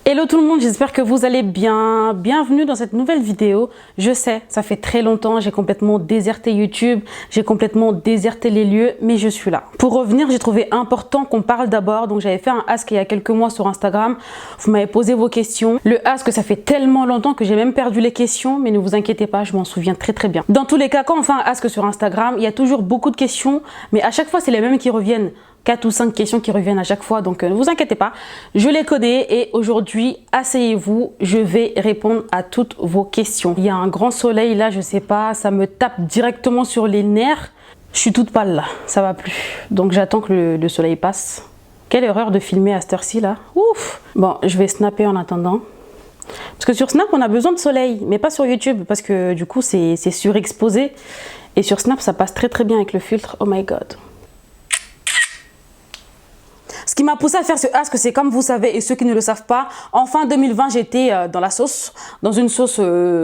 Hello tout le monde, j'espère que vous allez bien. Bienvenue dans cette nouvelle vidéo. Je sais, ça fait très longtemps, j'ai complètement déserté YouTube, j'ai complètement déserté les lieux, mais je suis là. Pour revenir, j'ai trouvé important qu'on parle d'abord. Donc j'avais fait un ask il y a quelques mois sur Instagram. Vous m'avez posé vos questions. Le ask, ça fait tellement longtemps que j'ai même perdu les questions, mais ne vous inquiétez pas, je m'en souviens très bien. Dans tous les cas, quand on fait un ask sur Instagram, il y a toujours beaucoup de questions, mais à chaque fois, c'est les mêmes qui reviennent. 4 ou 5 questions qui reviennent à chaque fois, donc ne vous inquiétez pas, je les connais et aujourd'hui, asseyez-vous, je vais répondre à toutes vos questions. Il y a un grand soleil là, je sais pas, ça me tape directement sur les nerfs. Je suis toute pâle là, ça va plus. Donc j'attends que le soleil passe. Quelle erreur de filmer à cette heure-ci là. Ouf. Bon, je vais snapper en attendant. Parce que sur Snap, on a besoin de soleil, mais pas sur YouTube, parce que du coup, c'est surexposé. Et sur Snap, ça passe très bien avec le filtre. Oh my god. Ce qui m'a poussé à faire ce ask, c'est comme vous savez, et ceux qui ne le savent pas, en fin 2020, j'étais dans la sauce, dans une sauce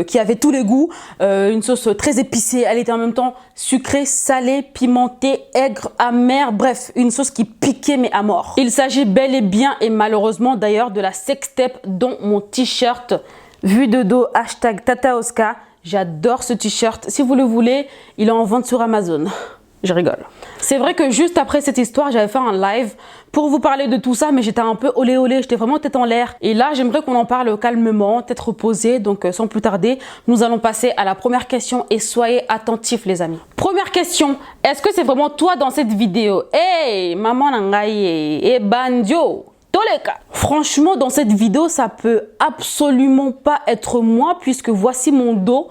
qui avait tous les goûts, une sauce très épicée, elle était en même temps sucrée, salée, pimentée, aigre, amère, bref, une sauce qui piquait mais à mort. Il s'agit bel et bien, et malheureusement d'ailleurs, de la sextape dont mon t-shirt, vue de dos, hashtag TataOska, j'adore ce t-shirt, si vous le voulez, il est en vente sur Amazon. Je rigole. C'est vrai que juste après cette histoire, j'avais fait un live pour vous parler de tout ça, mais j'étais un peu olé olé, j'étais vraiment tête en l'air. Et là, j'aimerais qu'on en parle calmement, tête reposée. Donc, sans plus tarder, nous allons passer à la première question et soyez attentifs, les amis. Première question, est-ce que c'est vraiment toi dans cette vidéo? Hey, maman nangaye, et bandio. Franchement, dans cette vidéo, ça peut absolument pas être moi puisque voici mon dos.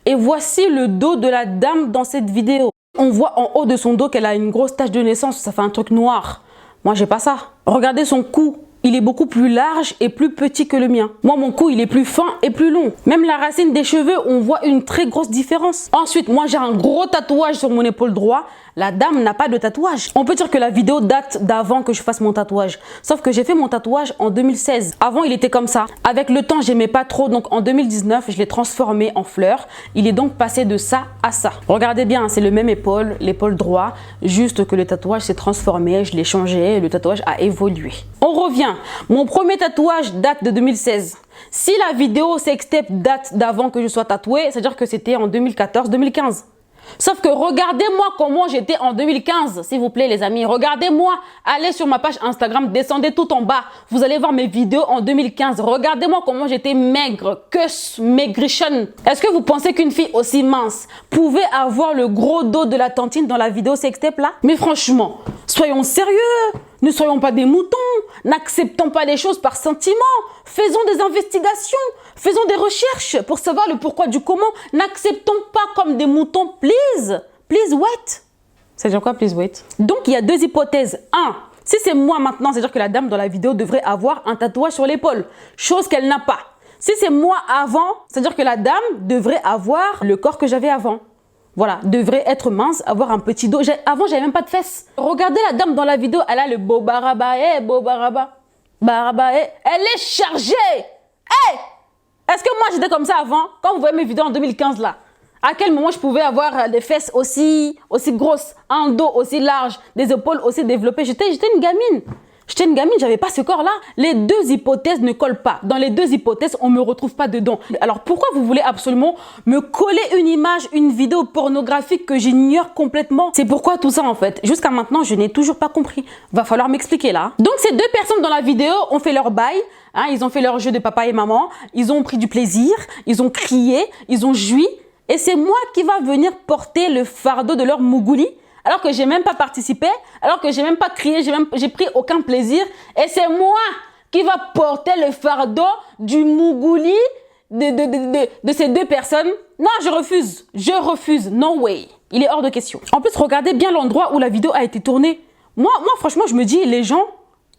Et voici le dos de la dame dans cette vidéo. On voit en haut de son dos qu'elle a une grosse tache de naissance, ça fait un truc noir. Moi, j'ai pas ça. Regardez son cou. Il est beaucoup plus large et plus petit que le mien. Moi, mon cou, il est plus fin et plus long. Même la racine des cheveux, on voit une très grosse différence. Ensuite, moi, j'ai un gros tatouage sur mon épaule droite. La dame n'a pas de tatouage. On peut dire que la vidéo date d'avant que je fasse mon tatouage. Sauf que j'ai fait mon tatouage en 2016. Avant, il était comme ça. Avec le temps, j'aimais pas trop. Donc, en 2019, je l'ai transformé en fleur. Il est donc passé de ça à ça. Regardez bien, c'est le même épaule, l'épaule droite. Juste que le tatouage s'est transformé. Je l'ai changé et le tatouage a évolué. On revient. Mon premier tatouage date de 2016. Si la vidéo sextape date d'avant que je sois tatouée, c'est-à-dire que c'était en 2014-2015. Sauf que regardez-moi comment j'étais en 2015, s'il vous plaît les amis. Regardez-moi, allez sur ma page Instagram, descendez tout en bas. Vous allez voir mes vidéos en 2015. Regardez-moi comment j'étais maigre, que maigrichonne. Est-ce que vous pensez qu'une fille aussi mince pouvait avoir le gros dos de la tantine dans la vidéo sextape là? Mais franchement, soyons sérieux. Ne soyons pas des moutons, n'acceptons pas les choses par sentiment, faisons des investigations, faisons des recherches pour savoir le pourquoi du comment, n'acceptons pas comme des moutons, please wait. Ça veut dire quoi, please wait? Donc il y a deux hypothèses. Un, si c'est moi maintenant, c'est-à-dire que la dame dans la vidéo devrait avoir un tatouage sur l'épaule, chose qu'elle n'a pas. Si c'est moi avant, c'est-à-dire que la dame devrait avoir le corps que j'avais avant. Voilà, devrait être mince, avoir un petit dos. Avant, j'avais même pas de fesses. Regardez la dame dans la vidéo, elle a le beau baraba, beau baraba. Baraba, elle est chargée. Hey! Est-ce que moi, j'étais comme ça avant? Quand vous voyez mes vidéos en 2015 là, à quel moment je pouvais avoir des fesses aussi grosses, un dos aussi large, des épaules aussi développées? J'étais une gamine. J'étais une gamine, j'avais pas ce corps-là. Les deux hypothèses ne collent pas. Dans les deux hypothèses, on me retrouve pas dedans. Alors pourquoi vous voulez absolument me coller une image, une vidéo pornographique que j'ignore complètement? C'est pourquoi tout ça en fait. Jusqu'à maintenant, je n'ai toujours pas compris. Va falloir m'expliquer là. Donc ces deux personnes dans la vidéo ont fait leur bail. Hein, ils ont fait leur jeu de papa et maman. Ils ont pris du plaisir. Ils ont crié. Ils ont joui. Et c'est moi qui va venir porter le fardeau de leur mougouli. Alors que j'ai même pas participé, alors que j'ai même pas crié, j'ai pris aucun plaisir. Et c'est moi qui va porter le fardeau du mougouli de ces deux personnes. Non, je refuse, no way. Il est hors de question. En plus, regardez bien l'endroit où la vidéo a été tournée. Moi, franchement, je me dis, les gens,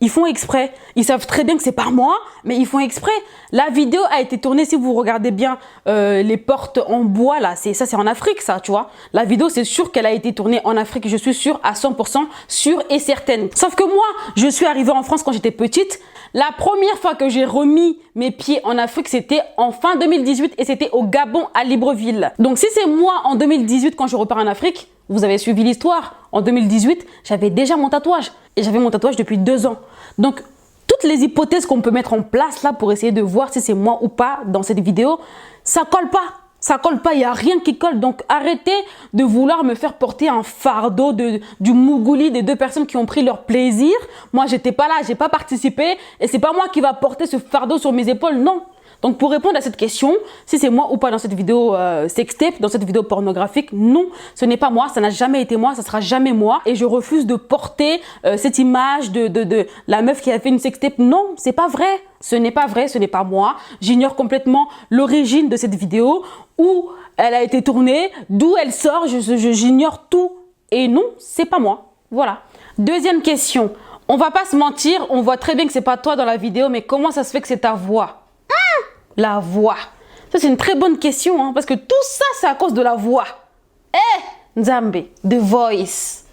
ils font exprès. Ils savent très bien que c'est pas moi, mais ils font exprès. La vidéo a été tournée, si vous regardez bien les portes en bois, là, ça c'est en Afrique, ça, tu vois. La vidéo, c'est sûr qu'elle a été tournée en Afrique. Je suis sûre à 100%, sûre et certaine. Sauf que moi, je suis arrivée en France quand j'étais petite. La première fois que j'ai remis mes pieds en Afrique, c'était en fin 2018 et c'était au Gabon, à Libreville. Donc si c'est moi en 2018 quand je repars en Afrique, vous avez suivi l'histoire. En 2018, j'avais déjà mon tatouage. Et j'avais mon tatouage depuis 2 ans. Donc, toutes les hypothèses qu'on peut mettre en place là pour essayer de voir si c'est moi ou pas dans cette vidéo, ça colle pas. Ça colle pas, il n'y a rien qui colle. Donc arrêtez de vouloir me faire porter un fardeau du mougouli des deux personnes qui ont pris leur plaisir. Moi, j'étais pas là, j'ai pas participé et c'est pas moi qui va porter ce fardeau sur mes épaules, non. Donc pour répondre à cette question, si c'est moi ou pas dans cette vidéo sextape, dans cette vidéo pornographique, non, ce n'est pas moi, ça n'a jamais été moi, ça sera jamais moi. Et je refuse de porter cette image de la meuf qui a fait une sextape. Non, c'est pas vrai, ce n'est pas vrai, ce n'est pas moi. J'ignore complètement l'origine de cette vidéo, où elle a été tournée, d'où elle sort, j'ignore tout. Et non, c'est pas moi. Voilà. Deuxième question, on va pas se mentir, on voit très bien que c'est pas toi dans la vidéo, mais comment ça se fait que c'est ta voix? La voix. Ça, c'est une très bonne question, hein, parce que tout ça, c'est à cause de la voix. Eh, Nzambe, The Voice.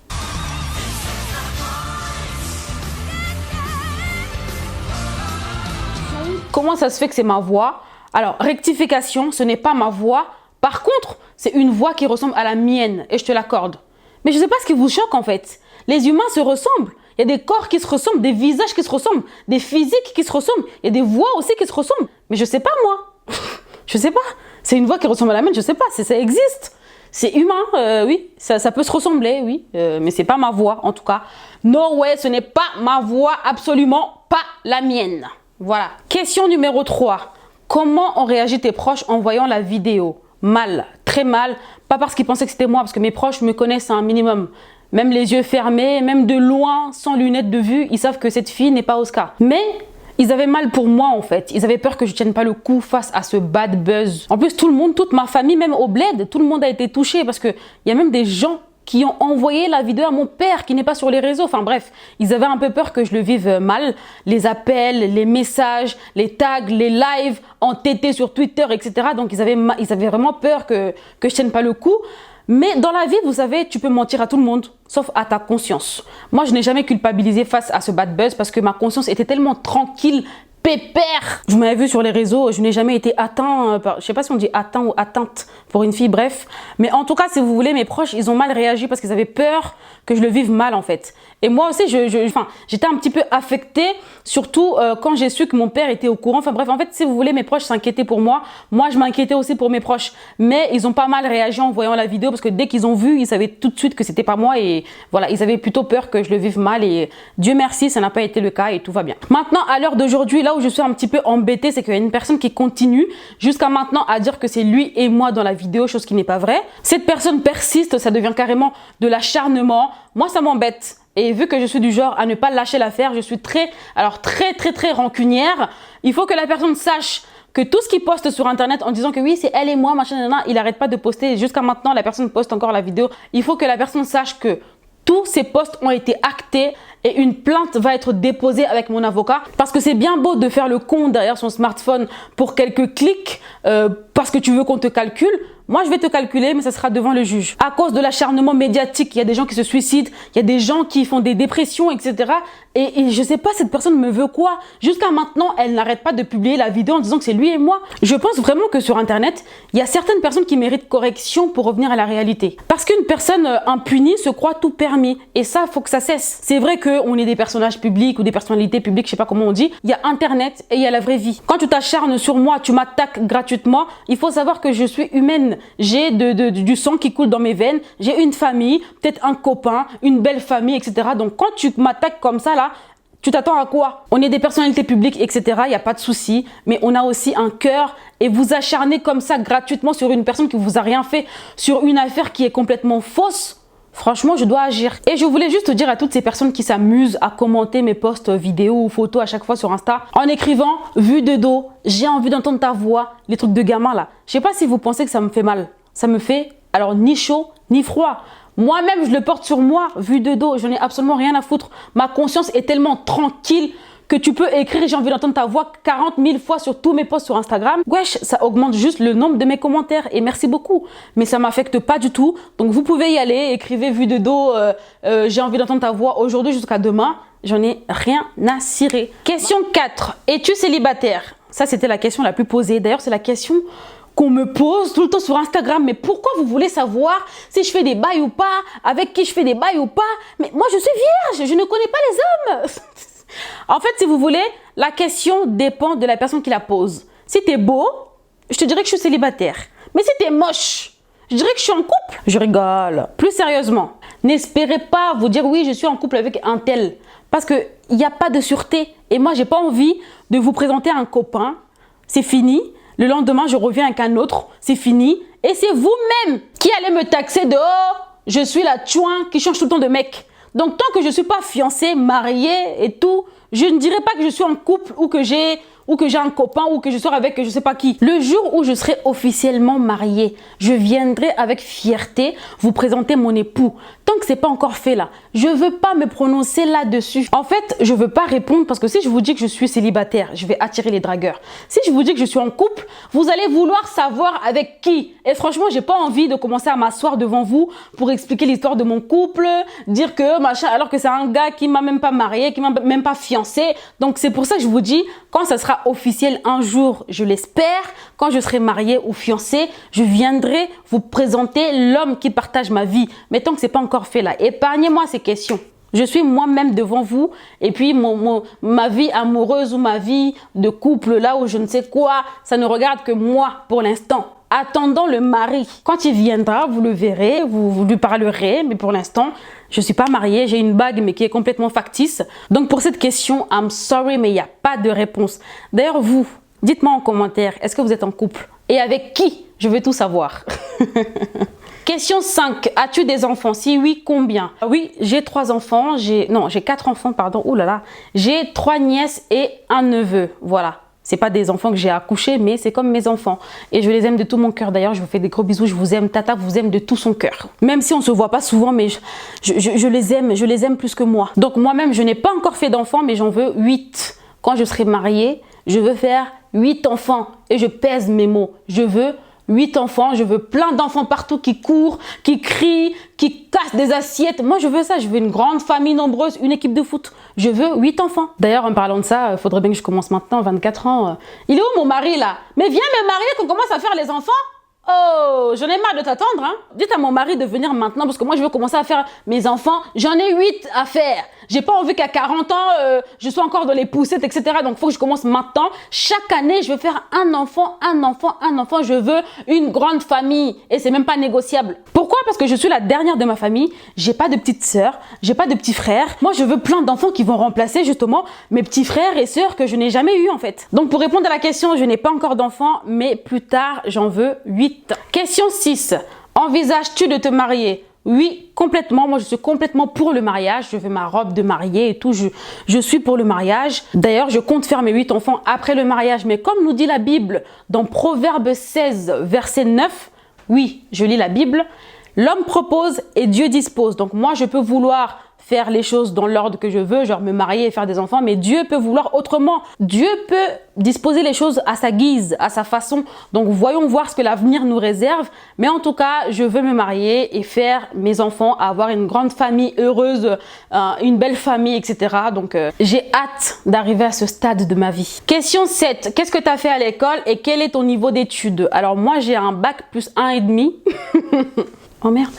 Comment ça se fait que c'est ma voix? Alors, rectification, ce n'est pas ma voix. Par contre, c'est une voix qui ressemble à la mienne, et je te l'accorde. Mais je ne sais pas ce qui vous choque, en fait. Les humains se ressemblent. Il y a des corps qui se ressemblent, des visages qui se ressemblent, des physiques qui se ressemblent. Il y a des voix aussi qui se ressemblent. Mais je sais pas, moi. Je sais pas. C'est une voix qui ressemble à la mienne, je sais pas. Ça existe. C'est humain, oui. Ça peut se ressembler, oui. Mais c'est pas ma voix, en tout cas. No way, ce n'est pas ma voix, absolument pas la mienne. Voilà. Question numéro 3. Comment ont réagi tes proches en voyant la vidéo? Mal, très mal. Pas parce qu'ils pensaient que c'était moi, parce que mes proches me connaissent un minimum. Même les yeux fermés, même de loin, sans lunettes de vue, ils savent que cette fille n'est pas Oscar. Mais ils avaient mal pour moi en fait. Ils avaient peur que je tienne pas le coup face à ce bad buzz. En plus, tout le monde, toute ma famille, même au bled, tout le monde a été touché parce qu'il y a même des gens qui ont envoyé la vidéo à mon père qui n'est pas sur les réseaux. Enfin bref, ils avaient un peu peur que je le vive mal. Les appels, les messages, les tags, les lives entêtés sur Twitter, etc. Donc ils avaient vraiment peur que je tienne pas le coup. Mais dans la vie, vous savez, tu peux mentir à tout le monde, sauf à ta conscience. Moi, je n'ai jamais culpabilisé face à ce bad buzz parce que ma conscience était tellement tranquille, pépère. Vous m'avez vu sur les réseaux, je n'ai jamais été atteint, je ne sais pas si on dit atteint ou atteinte pour une fille, bref. Mais en tout cas, si vous voulez, mes proches, ils ont mal réagi parce qu'ils avaient peur que je le vive mal en fait. Et moi aussi, j'étais un petit peu affectée, surtout quand j'ai su que mon père était au courant. Enfin bref, en fait, si vous voulez, mes proches s'inquiétaient pour moi. Moi, je m'inquiétais aussi pour mes proches. Mais ils ont pas mal réagi en voyant la vidéo parce que dès qu'ils ont vu, ils savaient tout de suite que c'était pas moi. Et voilà, ils avaient plutôt peur que je le vive mal. Et Dieu merci, ça n'a pas été le cas et tout va bien. Maintenant, à l'heure d'aujourd'hui, là où je suis un petit peu embêtée, c'est qu'il y a une personne qui continue jusqu'à maintenant à dire que c'est lui et moi dans la vidéo, chose qui n'est pas vraie. Cette personne persiste, ça devient carrément de l'acharnement. Moi, ça m'embête. Et vu que je suis du genre à ne pas lâcher l'affaire, je suis très rancunière. Il faut que la personne sache que tout ce qu'il poste sur internet en disant que oui, c'est elle et moi, machin, nanana, il n'arrête pas de poster. Jusqu'à maintenant, la personne poste encore la vidéo. Il faut que la personne sache que tous ces posts ont été actés et une plainte va être déposée avec mon avocat. Parce que c'est bien beau de faire le con derrière son smartphone pour quelques clics parce que tu veux qu'on te calcule. Moi, je vais te calculer, mais ça sera devant le juge. À cause de l'acharnement médiatique, il y a des gens qui se suicident, il y a des gens qui font des dépressions, etc. Et je sais pas, cette personne me veut quoi? Jusqu'à maintenant, elle n'arrête pas de publier la vidéo en disant que c'est lui et moi. Je pense vraiment que sur Internet, il y a certaines personnes qui méritent correction pour revenir à la réalité. Parce qu'une personne impunie se croit tout permis. Et ça, il faut que ça cesse. C'est vrai qu'on est des personnages publics ou des personnalités publiques, je sais pas comment on dit. Il y a Internet et il y a la vraie vie. Quand tu t'acharnes sur moi, tu m'attaques gratuitement, il faut savoir que je suis humaine. J'ai du sang qui coule dans mes veines, j'ai une famille, peut-être un copain, une belle famille, etc. Donc quand tu m'attaques comme ça là, tu t'attends à quoi? On est des personnalités publiques, etc. Il n'y a pas de souci, mais on a aussi un cœur et vous acharner comme ça gratuitement sur une personne qui vous a rien fait, sur une affaire qui est complètement fausse. Franchement, je dois agir. Et je voulais juste dire à toutes ces personnes qui s'amusent à commenter mes posts vidéos ou photos à chaque fois sur Insta, en écrivant « vue de dos »,« j'ai envie d'entendre ta voix », les trucs de gamin là. Je sais pas si vous pensez que ça me fait mal. Ça me fait alors ni chaud ni froid. Moi-même, je le porte sur moi, vue de dos. Je n'ai absolument rien à foutre. Ma conscience est tellement tranquille que tu peux écrire « j'ai envie d'entendre ta voix » 40 000 fois sur tous mes posts sur Instagram. Wesh, ça augmente juste le nombre de mes commentaires et merci beaucoup. Mais ça m'affecte pas du tout. Donc vous pouvez y aller, écrivez vue de dos, j'ai envie d'entendre ta voix aujourd'hui jusqu'à demain. J'en ai rien à cirer. Question 4. Es-tu célibataire? Ça, c'était la question la plus posée. D'ailleurs, c'est la question qu'on me pose tout le temps sur Instagram. Mais pourquoi vous voulez savoir si je fais des bails ou pas? Avec qui je fais des bails ou pas? Mais moi, je suis vierge, je ne connais pas les hommes. En fait, si vous voulez, la question dépend de la personne qui la pose. Si tu es beau, je te dirais que je suis célibataire. Mais si tu es moche, je dirais que je suis en couple. Je rigole. Plus sérieusement, n'espérez pas vous dire oui, je suis en couple avec un tel. Parce qu'il n'y a pas de sûreté. Et moi, j'ai pas envie de vous présenter un copain. C'est fini. Le lendemain, je reviens avec un autre. C'est fini. Et c'est vous-même qui allez me taxer de « Oh, je suis la tchouin qui change tout le temps de mec ». Donc, tant que je ne suis pas fiancée, mariée et tout, je ne dirais pas que je suis en couple ou que j'ai un copain ou que je sors avec je ne sais pas qui. Le jour où je serai officiellement mariée, je viendrai avec fierté vous présenter mon époux. Tant que ce n'est pas encore fait là, je ne veux pas me prononcer là-dessus. En fait, je ne veux pas répondre parce que si je vous dis que je suis célibataire, je vais attirer les dragueurs. Si je vous dis que je suis en couple, vous allez vouloir savoir avec qui. Et franchement, j'ai pas envie de commencer à m'asseoir devant vous pour expliquer l'histoire de mon couple, dire que machin, alors que c'est un gars qui m'a même pas marié, qui m'a même pas fiancé. Donc c'est pour ça que je vous dis, quand ça sera officiel un jour, je l'espère, quand je serai mariée ou fiancée, je viendrai vous présenter l'homme qui partage ma vie. Mais tant que c'est pas encore fait là, épargnez-moi ces questions. Je suis moi-même devant vous et puis ma vie amoureuse ou ma vie de couple là où je ne sais quoi, ça ne regarde que moi pour l'instant. Attendons le mari. Quand il viendra, vous le verrez, vous lui parlerez, mais pour l'instant, je ne suis pas mariée, j'ai une bague mais qui est complètement factice. Donc pour cette question, I'm sorry, mais il n'y a pas de réponse. D'ailleurs, vous, dites-moi en commentaire, est-ce que vous êtes en couple? Et avec qui? Je veux tout savoir. Question 5. As-tu des enfants? Si oui, combien? Oui, j'ai 3 enfants. J'ai 4 enfants, pardon. Ouh là là. J'ai 3 nièces et un neveu. Voilà. C'est pas des enfants que j'ai accouchés, mais c'est comme mes enfants. Et je les aime de tout mon cœur. D'ailleurs, je vous fais des gros bisous. Je vous aime. Tata vous aime de tout son cœur. Même si on se voit pas souvent, mais je les aime plus que moi. Donc moi-même, je n'ai pas encore fait d'enfants, mais j'en veux 8. Quand je serai mariée, je veux faire 8 enfants. Et je pèse mes mots. Je veux 8 enfants, je veux plein d'enfants partout qui courent, qui crient, qui cassent des assiettes. Moi, je veux ça. Je veux une grande famille nombreuse, une équipe de foot. Je veux 8 enfants. D'ailleurs, en parlant de ça, il faudrait bien que je commence maintenant, 24 ans. Il est où mon mari là? Mais viens me marier qu'on commence à faire les enfants. Oh, j'en ai marre de t'attendre, hein. Dites à mon mari de venir maintenant parce que moi, je veux commencer à faire mes enfants. J'en ai 8 à faire. J'ai pas envie qu'à 40 ans, je sois encore dans les poussettes, etc. Donc, il faut que je commence maintenant. Chaque année, je veux faire un enfant, un enfant, un enfant. Je veux une grande famille. Et c'est même pas négociable. Pourquoi? Parce que je suis la dernière de ma famille. J'ai pas de petite sœur. J'ai pas de petits frères. Moi, je veux plein d'enfants qui vont remplacer justement mes petits frères et sœurs que je n'ai jamais eu en fait. Donc, pour répondre à la question, je n'ai pas encore d'enfants, mais plus tard, j'en veux 8. Question 6. Envisages-tu de te marier? Oui, complètement. Moi, je suis complètement pour le mariage. Je veux ma robe de mariée et tout. Je suis pour le mariage. D'ailleurs, je compte faire mes 8 enfants après le mariage. Mais comme nous dit la Bible dans Proverbe 16, verset 9, oui, je lis la Bible, l'homme propose et Dieu dispose. Donc moi, je peux vouloir faire les choses dans l'ordre que je veux, genre me marier et faire des enfants, mais Dieu peut vouloir autrement. Dieu peut disposer les choses à sa guise, à sa façon. Donc voyons voir ce que l'avenir nous réserve. Mais en tout cas, je veux me marier et faire mes enfants, avoir une grande famille heureuse, une belle famille, etc. Donc j'ai hâte d'arriver à ce stade de ma vie. Question 7. Qu'est-ce que tu as fait à l'école et quel est ton niveau d'études? Alors moi, j'ai un bac plus 1,5. Oh merde.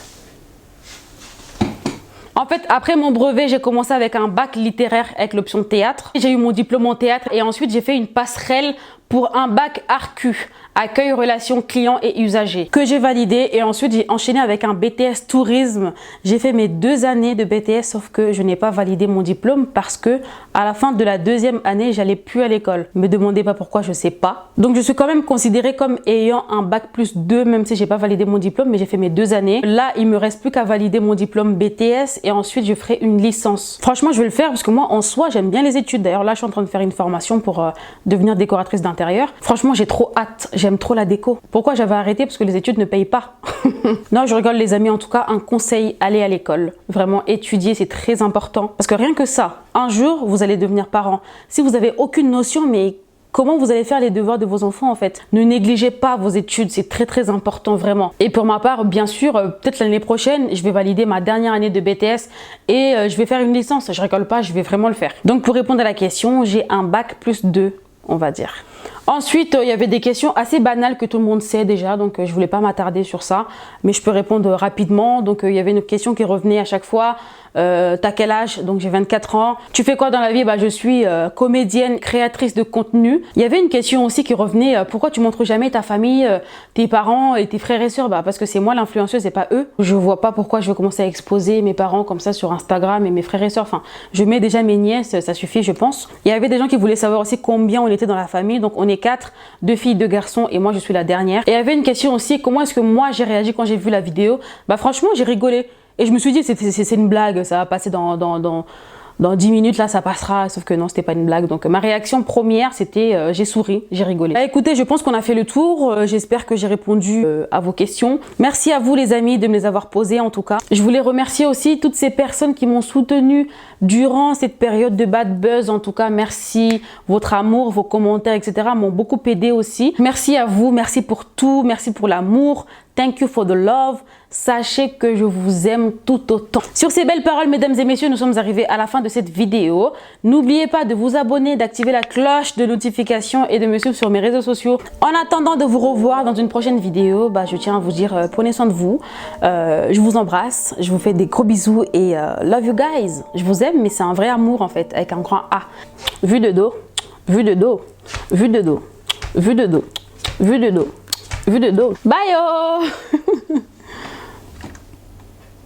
En fait, après mon brevet, j'ai commencé avec un bac littéraire avec l'option théâtre. J'ai eu mon diplôme en théâtre et ensuite j'ai fait une passerelle pour un bac ARCU, accueil, relations clients et usagers, que j'ai validé et ensuite j'ai enchaîné avec un BTS tourisme. J'ai fait mes 2 années de BTS sauf que je n'ai pas validé mon diplôme parce que à la fin de la 2e année, j'allais plus à l'école. Me demandez pas pourquoi, je sais pas. Donc je suis quand même considérée comme ayant un bac plus 2 même si j'ai pas validé mon diplôme, mais j'ai fait mes 2 années. Là, il me reste plus qu'à valider mon diplôme BTS et ensuite je ferai une licence. Franchement, je vais le faire parce que moi en soi, j'aime bien les études. D'ailleurs, là, je suis en train de faire une formation pour devenir décoratrice d'intérieur. Franchement, j'ai trop hâte. J'aime trop la déco. Pourquoi j'avais arrêté? Parce que les études ne payent pas. Non, je rigole les amis. En tout cas, un conseil, allez à l'école. Vraiment, étudier, c'est très important. Parce que rien que ça, un jour, vous allez devenir parent. Si vous n'avez aucune notion, mais comment vous allez faire les devoirs de vos enfants en fait? Ne négligez pas vos études, c'est très très important vraiment. Et pour ma part, bien sûr, peut-être l'année prochaine, je vais valider ma dernière année de BTS et je vais faire une licence. Je rigole pas, je vais vraiment le faire. Donc pour répondre à la question, j'ai un bac plus 2, on va dire. Ensuite, il y avait des questions assez banales que tout le monde sait déjà, donc je voulais pas m'attarder sur ça, mais je peux répondre rapidement. Donc il y avait une question qui revenait à chaque fois. T'as quel âge? Donc j'ai 24 ans. Tu fais quoi dans la vie? Bah je suis comédienne, créatrice de contenu. Il y avait une question aussi qui revenait, pourquoi tu montres jamais ta famille, tes parents et tes frères et sœurs? Bah parce que c'est moi l'influenceuse et pas eux. Je vois pas pourquoi je vais commencer à exposer mes parents comme ça sur Instagram et mes frères et sœurs. Enfin, je mets déjà mes nièces, ça suffit je pense. Il y avait des gens qui voulaient savoir aussi combien on était dans la famille. Donc on est 4, 2 filles, 2 garçons et moi je suis la dernière. Et il y avait une question aussi, comment est-ce que moi j'ai réagi quand j'ai vu la vidéo? Bah franchement j'ai rigolé. Et je me suis dit, c'est une blague, ça va passer dans 10 minutes, là, ça passera. Sauf que non, c'était pas une blague. Donc, ma réaction première, c'était j'ai souri, j'ai rigolé. Bah, écoutez, je pense qu'on a fait le tour. J'espère que j'ai répondu à vos questions. Merci à vous, les amis, de me les avoir posées, en tout cas. Je voulais remercier aussi toutes ces personnes qui m'ont soutenue durant cette période de bad buzz. En tout cas, merci. Votre amour, vos commentaires, etc. m'ont beaucoup aidé aussi. Merci à vous. Merci pour tout. Merci pour l'amour. Thank you for the love. Sachez que je vous aime tout autant. Sur ces belles paroles, mesdames et messieurs, nous sommes arrivés à la fin de cette vidéo. N'oubliez pas de vous abonner, d'activer la cloche de notification et de me suivre sur mes réseaux sociaux. En attendant de vous revoir dans une prochaine vidéo, bah, je tiens à vous dire prenez soin de vous. Je vous embrasse, je vous fais des gros bisous et love you guys. Je vous aime, mais c'est un vrai amour en fait, avec un grand A. Vue de dos, vue de dos, vue de dos, vue de dos, vue de dos. Vue de dos. Bye!